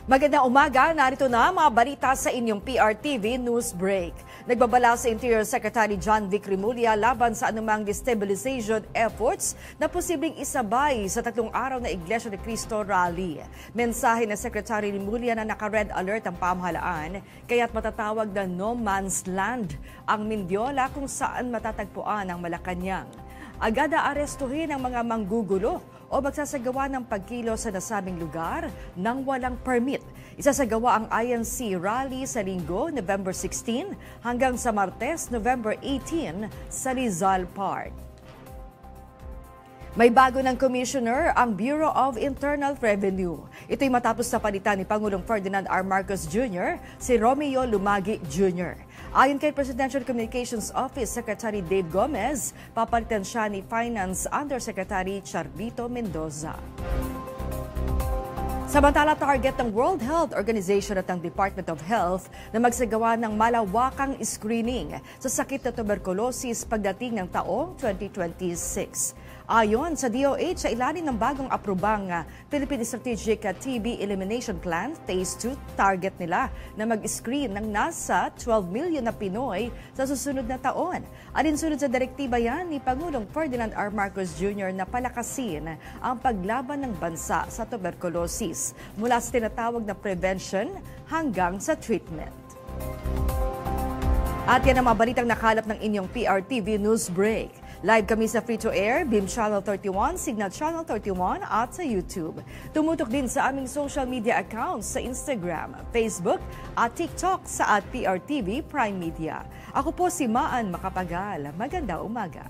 Magandang umaga, narito na mga balita sa inyong PRTV News Break. Nagbabala sa Interior Secretary John Vic Remulla laban sa anumang destabilization efforts na posibleng isabay sa 3 araw na Iglesia ni Cristo Rally. Mensahe ng Secretary Remulla na naka-red alert ang pamahalaan, kaya't matatawag na no man's land ang Mindiola kung saan matatagpuan ang Malacanang. Agad aarestuhin ang mga manggugulo o magsasagawa ng pagkilo sa nasabing lugar nang walang permit. Isasagawa ang INC rally sa Linggo, November 16 hanggang sa Martes, November 18 sa Rizal Park. May bago ng commissioner ang Bureau of Internal Revenue. Ito'y matapos sa palitan ni Pangulong Ferdinand R. Marcos Jr., si Romeo Lumagi Jr. Ayon kay Presidential Communications Office Secretary Dave Gomez, papalitan siya ni Finance Undersecretary Charlito Mendoza. Samantala, target ng World Health Organization at ng Department of Health na magsagawa ng malawakang screening sa sakit na tuberculosis pagdating ng taong 2026. Ayon sa DOH, sa ilalim ng bagong aprobang Philippine Strategic TB Elimination Plan, Phase 2, target nila na mag-screen ng nasa 12 million na Pinoy sa susunod na taon. Alinsunod sa direktiba yan ni Pangulong Ferdinand R. Marcos Jr. na palakasin ang paglaban ng bansa sa tuberculosis mula sa tinatawag na prevention hanggang sa treatment. At yan ang mga balitang nakalap ng inyong PRTV News Break. Live kami sa Free-to-Air, Beam Channel 31, Signal Channel 31 at sa YouTube. Tumutok din sa aming social media accounts sa Instagram, Facebook at TikTok sa @PRTV Prime Media. Ako po si Maan Makapagal. Magandang umaga.